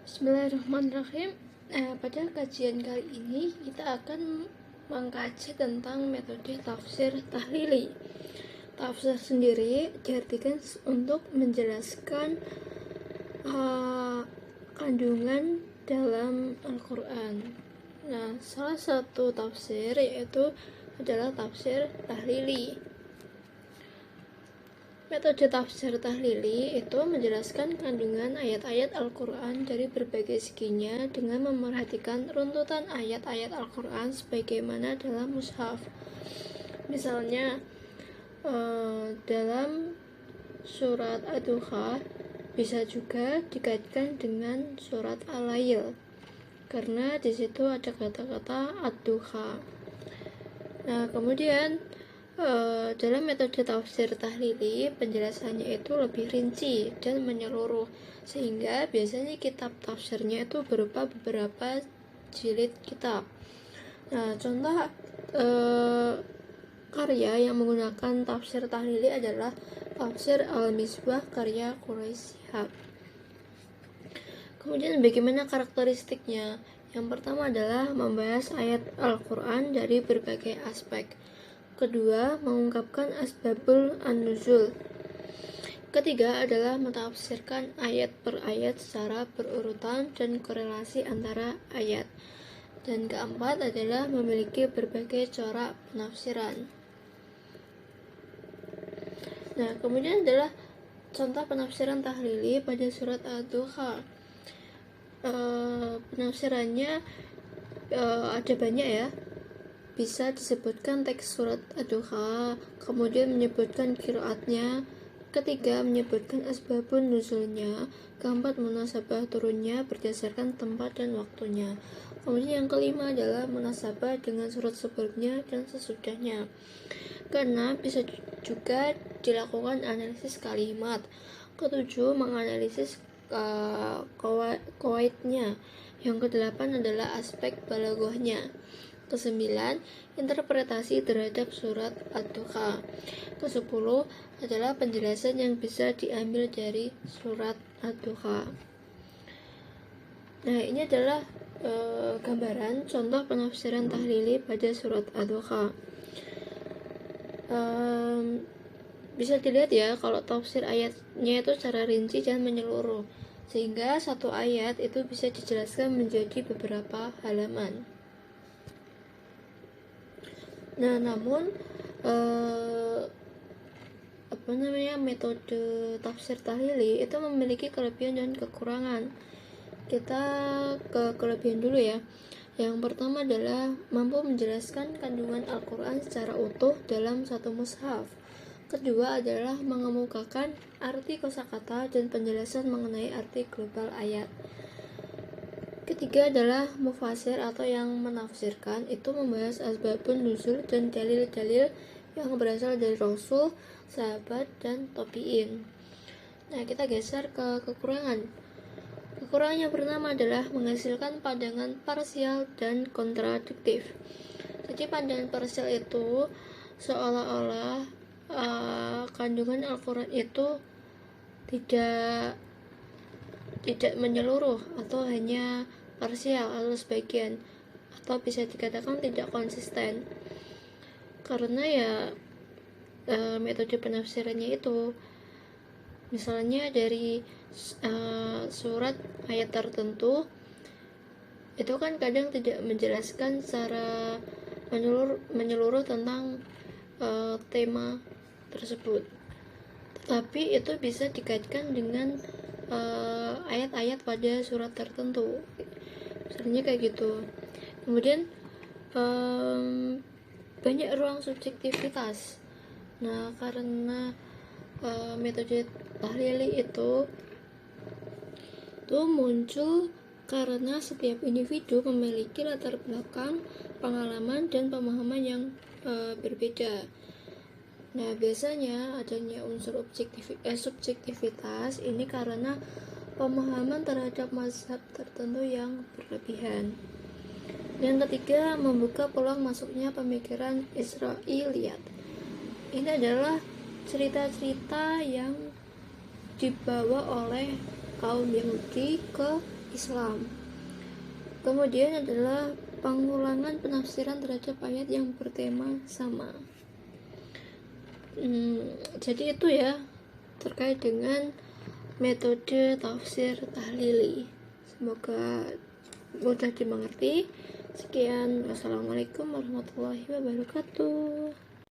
Bismillahirrahmanirrahim. Pada kajian kali ini kita akan mengkaji tentang metode tafsir tahlili. Tafsir sendiri diartikan untuk menjelaskan kandungan dalam Al-Quran. Nah, salah satu tafsir yaitu adalah tafsir tahlili. Metode tafsir tahlili itu menjelaskan kandungan ayat-ayat Al-Quran dari berbagai seginya dengan memerhatikan runtutan ayat-ayat Al-Quran sebagaimana dalam mushaf. Misalnya dalam surat Ad-Duha bisa juga dikaitkan dengan surat Al-Lail karena di situ ada kata-kata Ad-Duha. Nah, kemudian dalam metode tafsir tahlili penjelasannya itu lebih rinci dan menyeluruh, sehingga biasanya kitab tafsirnya itu berupa beberapa jilid kitab. Nah, contoh karya yang menggunakan tafsir tahlili adalah tafsir Al-Misbah karya Quraisy Shihab. Kemudian bagaimana karakteristiknya? Yang pertama adalah membahas ayat Al-Quran dari berbagai aspek. Kedua, mengungkapkan asbabul an-nuzul. Ketiga adalah mentafsirkan ayat per ayat secara berurutan dan korelasi antara ayat. Dan keempat adalah memiliki berbagai corak penafsiran. Nah, kemudian adalah contoh penafsiran tahlili pada surat Ad-Duha. Penafsirannya ada banyak ya. Bisa disebutkan teks surat Ad-Duha, kemudian menyebutkan qiraatnya, ketiga menyebutkan asbabun nuzulnya, keempat munasabah turunnya berdasarkan tempat dan waktunya. Kemudian yang kelima adalah munasabah dengan surat sebelumnya dan sesudahnya. Karena bisa juga dilakukan analisis kalimat. Ketujuh, menganalisis qawaidnya. Yang kedelapan adalah aspek balaghahnya. Kesembilan, interpretasi terhadap surat Ad-Duha. Kesepuluh adalah penjelasan yang bisa diambil dari surat Ad-Duha. Nah, ini adalah gambaran contoh penafsiran tahlili pada surat Ad-Duha. Bisa dilihat ya kalau tafsir ayatnya itu secara rinci dan menyeluruh, sehingga satu ayat itu bisa dijelaskan menjadi beberapa halaman. Nah, namun metode tafsir tahlili itu memiliki kelebihan dan kekurangan. Kita ke kelebihan dulu ya. Yang pertama adalah mampu menjelaskan kandungan Al-Quran secara utuh dalam satu mushaf. Kedua adalah mengemukakan arti kosakata dan penjelasan mengenai arti global ayat. Ketiga adalah mufasir atau yang menafsirkan, itu membahas asbabun nuzul dan dalil-dalil yang berasal dari Rasul, sahabat, dan tabi'in. Nah, kita geser ke kekurangan. Kekurangan yang pertama adalah menghasilkan pandangan parsial dan kontradiktif. Jadi pandangan parsial itu seolah-olah kandungan Al-Quran itu tidak menyeluruh atau hanya parsial atau sebagian, atau bisa dikatakan tidak konsisten karena ya metode penafsirannya itu misalnya dari surat ayat tertentu itu kan kadang tidak menjelaskan secara menyeluruh tentang tema tersebut, tetapi itu bisa dikaitkan dengan ayat-ayat pada surat tertentu, misalnya kayak gitu. Kemudian banyak ruang subjektivitas. Nah, karena metode tahlili itu muncul karena setiap individu memiliki latar belakang, pengalaman, dan pemahaman yang berbeda. Nah, biasanya adanya unsur subjektivitas ini karena pemahaman terhadap mazhab tertentu yang berlebihan. Yang ketiga, membuka peluang masuknya pemikiran Israiliyat. Ini adalah cerita-cerita yang dibawa oleh kaum Yahudi ke Islam. Kemudian adalah pengulangan penafsiran terhadap ayat yang bertema sama. Jadi itu ya terkait dengan metode tafsir tahlili. Semoga mudah dimengerti. Sekian, wassalamualaikum warahmatullahi wabarakatuh.